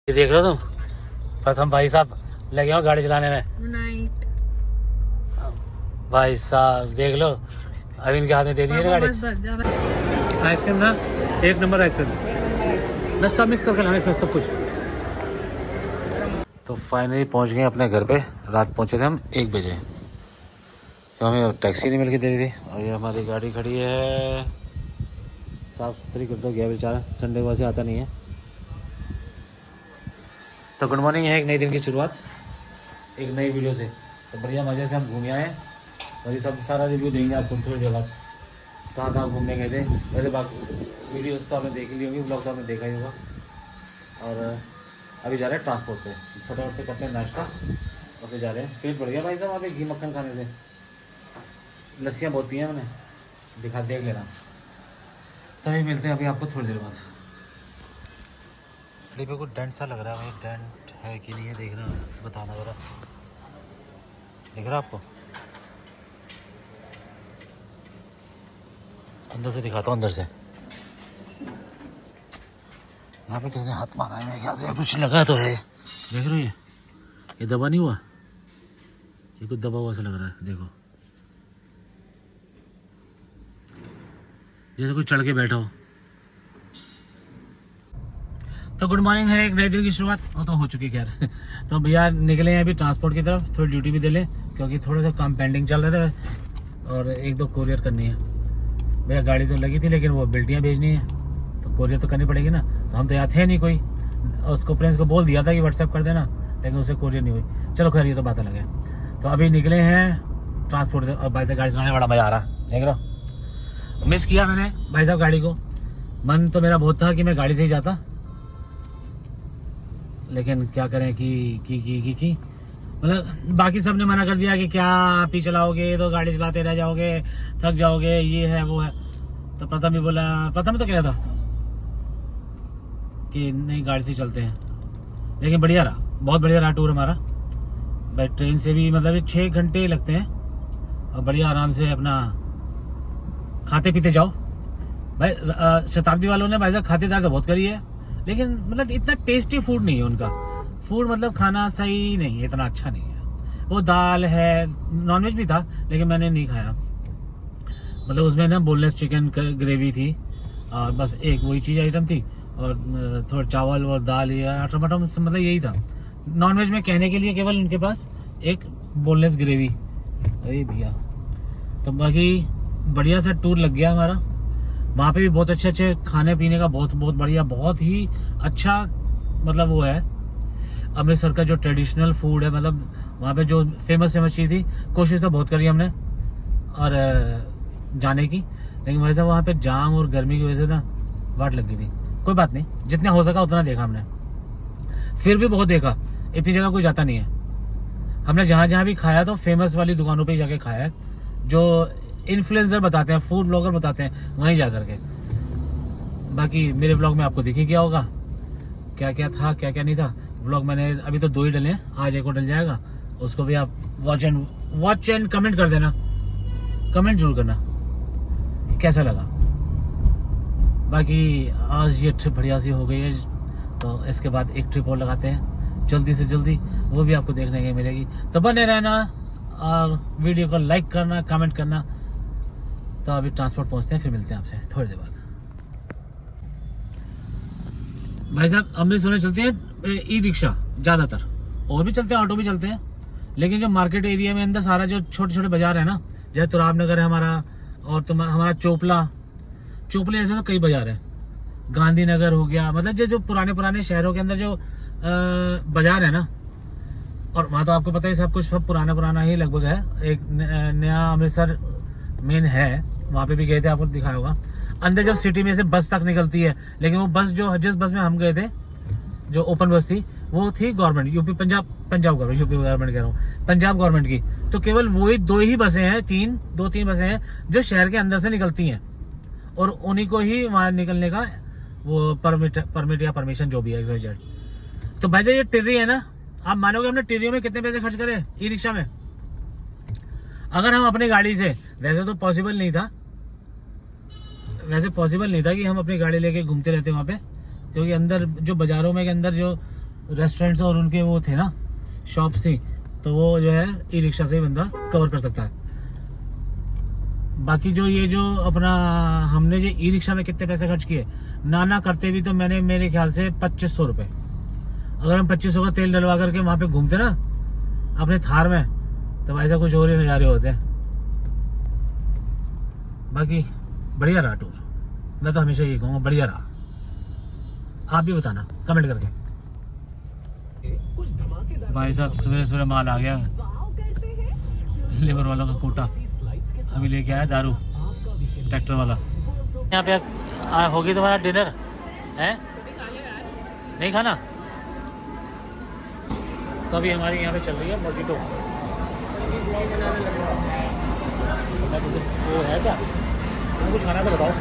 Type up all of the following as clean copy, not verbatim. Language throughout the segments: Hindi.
ये देख रहे हो तुम, प्रथम भाई साहब लगे हो गाड़ी चलाने में। नाइट भाई साहब देख लो, अभी इनके हाथ में दे दी है ना गाड़ी। आइसक्रीम ना, एक नंबर आइसक्रीम। मैं सब मिक्स करके लाऊं इसमें सब कुछ। तो फाइनली पहुंच गए अपने घर पे। रात पहुंचे थे हम 1 बजे, तो हमें टैक्सी नहीं मिल के दे रही थी। और ये हमारी गाड़ी खड़ी है, साफ़ सुथरी कर दो गया बेचारा, संडे को वैसे आता नहीं है। तो गुड मॉर्निंग है, एक नई दिन की शुरुआत एक नई वीडियो से। तो बढ़िया मज़े से हम घूम आए और ये सब सारा रिव्यू देंगे आपको थोड़ी देर बाद, कहाँ कहाँ घूमने गए थे। वैसे बाकी वीडियोस तो आपने देख ली होगी, ब्लॉग तो आपने देखा ही होगा। और अभी जा रहे हैं ट्रांसपोर्ट पे, फटाफट से करते हैं नाश्ता और फिर जा रहे हैं। पेट बढ़ गया भाई साहब वहाँ पे घी मक्खन खाने से। लस्सियाँ बहुत पी हैं मैंने, देख लेना। तभी मिलते हैं अभी आपको थोड़ी देर बाद। पे कुछ डेंट सा लग रहा है भाई, डेंट है कि नहीं है देखना, बताना ज़रा। दिख रहा आपको? अंदर से दिखाता हूँ, अंदर से। यहाँ पे किसने हाथ मारा है मेरे ख्याल से, कुछ लगा तो है। देख रहे हो ये दबा नहीं हुआ, ये कुछ दबा हुआ सा लग रहा है। देखो जैसे कोई चढ़ के बैठा हो। तो गुड मॉर्निंग है, एक नई दिन की शुरुआत वो तो हो चुकी खैर। तो भैया निकले हैं अभी ट्रांसपोर्ट की तरफ, थोड़ी ड्यूटी भी दे लें क्योंकि थोड़े से काम पेंडिंग चल रहे थे और 1-2 कोरियर करनी है। भैया गाड़ी तो लगी थी लेकिन वो बिल्टियाँ भेजनी है तो कोरियर तो करनी पड़ेगी ना। तो हम तो यहाँ थे नहीं कोई, उसको प्रिंस को बोल दिया था कि व्हाट्सएप कर देना, लेकिन उससे कोरियर नहीं हुई। चलो खैर ये तो बात अलग है। तो अभी निकले हैं ट्रांसपोर्ट और भाई से गाड़ी चलाने बड़ा मज़ा आ रहा है। देख रहा, मिस किया मैंने भाई साहब गाड़ी को। मन तो मेरा बहुत था कि मैं गाड़ी से ही जाता, लेकिन क्या करें कि मतलब बाकी सब ने मना कर दिया कि क्या आप ही चलाओगे, तो गाड़ी चलाते रह जाओगे, थक जाओगे, ये है वो है। तो प्रथम भी बोला, प्रथम तो कह रहा था कि नहीं गाड़ी से चलते हैं। लेकिन बढ़िया रहा, बहुत बढ़िया रहा टूर हमारा। भाई ट्रेन से भी मतलब 6 घंटे लगते हैं और बढ़िया आराम से अपना खाते पीते जाओ। भाई शताब्दी वालों ने भाई साहब खातेदार तो बहुत करी है, लेकिन मतलब इतना टेस्टी फूड नहीं है उनका। फूड मतलब खाना सही नहीं है, इतना अच्छा नहीं है। वो दाल है, नॉनवेज भी था लेकिन मैंने नहीं खाया। मतलब उसमें ना बोनलेस चिकन ग्रेवी थी और बस एक वही चीज़ आइटम थी और थोड़ा चावल और दाल या टमाटर, मतलब यही था। नॉनवेज में कहने के लिए केवल उनके पास एक बोनलेस ग्रेवी। अरे भैया, तो बाकी बढ़िया सा टूर लग गया हमारा। वहाँ पे भी बहुत अच्छे खाने पीने का बहुत बढ़िया, बहुत ही अच्छा मतलब वो है अमृतसर का जो ट्रेडिशनल फूड है। मतलब वहाँ पे जो फेमस चीज़ थी, कोशिश तो बहुत करी हमने और जाने की, लेकिन वैसे वहाँ पे जाम और गर्मी की वजह से ना वाट लग गई थी। कोई बात नहीं, जितना हो सका उतना देखा हमने। फिर भी बहुत देखा, इतनी जगह कोई जाता नहीं है। हमने जहाँ भी खाया तो फेमस वाली दुकानों पर जाके खाया है, जो इन्फ्लुएंसर बताते हैं, फूड ब्लॉगर बताते हैं, वहीं जा करके। बाकी मेरे व्लॉग में आपको दिख ही गया होगा क्या क्या था क्या क्या नहीं था। व्लॉग मैंने अभी तो 2 ही डले हैं, आज एक और डल जाएगा, उसको भी आप वॉच एंड कमेंट कर देना। कमेंट जरूर करना कैसा लगा। बाकी आज ये ट्रिप बढ़िया सी हो गई है, तो इसके बाद एक ट्रिप और लगाते हैं जल्दी से जल्दी, वो भी आपको देखने की मिलेगी। तो बने रहना और वीडियो को लाइक करना, कमेंट करना। तो अभी ट्रांसपोर्ट पहुंचते हैं, फिर मिलते हैं आपसे थोड़ी देर बाद। भाई साहब अमृतसर में चलते हैं ई रिक्शा ज़्यादातर, और भी चलते हैं, ऑटो भी चलते हैं, लेकिन जो मार्केट एरिया में अंदर सारा जो छोटे छोटे बाजार है ना, जैसे तुराब नगर है हमारा, और हमारा चोपले ऐसे तो कई बाजार है, गांधीनगर हो गया, मतलब जो पुराने शहरों के अंदर जो बाजार है ना, और वहाँ तो आपको पता है सब कुछ सब पुराना ही लगभग है। एक नया अमृतसर मेन है, वहाँ पे भी गए थे, आपको दिखाया होगा। अंदर जब सिटी में से बस तक निकलती है, लेकिन वो बस जिस बस में हम गए थे, जो ओपन बस थी, वो थी government, Punjab government, UP government कह रहा हूँ, पंजाब गवर्नमेंट की। तो केवल वही 2 ही बसें हैं, 2-3 बसें हैं जो शहर के अंदर से निकलती हैं, और उन्हीं को ही वहाँ निकलने का वो परमिट या परमिशन जो भी है XYZ। तो भाई ये टिर्री है ना, आप मानोगे हमने टिर्रियों में कितने पैसे खर्च करे ई रिक्शा में। अगर हम अपनी गाड़ी से, वैसे तो पॉसिबल नहीं था कि हम अपनी गाड़ी लेके घूमते रहते वहाँ पे, क्योंकि अंदर जो बाज़ारों में के अंदर जो रेस्टोरेंट्स और उनके वो थे ना, शॉप्स थी, तो वो जो है ई रिक्शा से ही बंदा कवर कर सकता है। बाकी जो ये जो अपना हमने जो ई रिक्शा में कितने पैसे खर्च किए ना करते भी तो मैंने मेरे ख्याल से 2500 रुपये, अगर हम 2500 का तेल डलवा करके वहाँ पे घूमते ना अपने थार में, तो ऐसा कुछ और ही नज़ारे होते हैं। बाकी बढ़िया रहा टूर, मैं तो हमेशा ये कहूँगा बढ़िया रहा। आप भी बताना कमेंट करके। भाई साहब सवेरे सवेरे माल आ गया, लेबर वालों का कोटा अभी लेके आया, दारू ट्रैक्टर वाला। यहाँ पे होगी तुम्हारा डिनर है? नहीं खाना? तो अभी हमारी यहाँ पे चल रही है मोजिटो। वो है क्या कुछ खाना तो बताओ।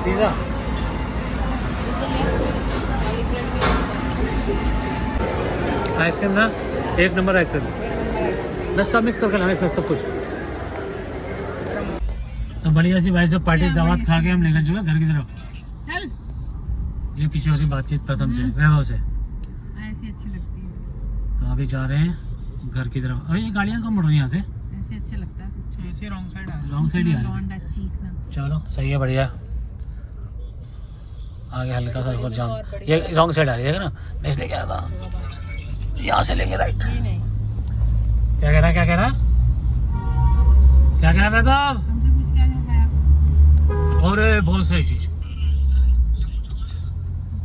पिज़्ज़ा आइसक्रीम ना, एक नंबर आइसक्रीम, बस सब मिक्स करके लाना इसमें सब कुछ। तो बढ़िया सी भाई सब पार्टी दावत खा के हम निकल चुके घर की तरफ। ये पीछे हो रही बातचीत प्रथम से, वैभव से, ऐसी अच्छी लगती है। तो अभी जा रहे हैं घर की तरफ। अभी ये गाड़ियाँ कम मुड़ रही हैं यहाँ से, ऐसे अच्छा लगता है, ऐसे रॉन्ग साइड है, रॉन्ग साइड ही आ रही है। लौंडा चीखना। चलो सही है, बढ़िया। आगे हल्का सा और जाम, ये रॉन्ग साइड आ रही है ना, मैं इसलिए कह रहा था यहाँ से लेंगे राइट। क्या कह रहा है, क्या कह रहा है, क्या कह रहा है वैभव? हमसे कुछ क्या है आप और बहुत सही चीज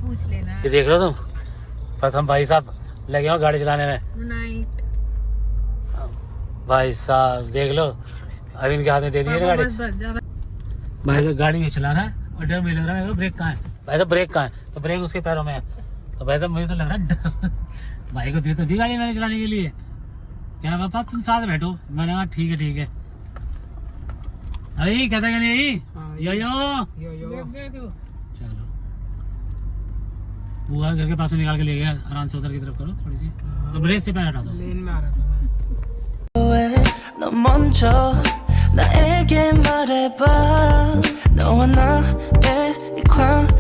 पूछ लेना। ये देख रहे हो तुम, प्रथम भाई साहब लगे हो गाड़ी चलाने में। नाइट भाई साहब देख लो, अभी इनके हाथ में दे दी है गाड़ी। बस ज्यादा भाई साहब गाड़ी ये चला रहा है और डर मुझे लग रहा है ब्रेक कहाँ है। भाई साहब ब्रेक कहाँ है, तो ब्रेक उसके पैरों में है। तो भाई साहब मुझे तो लग रहा है डर। भाई को दे तो दी गाड़ी मैंने चलाने के लिए, क्या पापा तुम साथ बैठो। मैंने कहा ठीक है ठीक है। अरे कहता क्या नहीं, यो यो चलो। बुआ घर के पास से निकाल के ले गया, आराम से उधर की तरफ करो थोड़ी सी, तो ब्रेक से पैर हटा दो। लेन में आ रहा था मैं। 너 먼저 나에게 말해봐 너와 나의 이 관계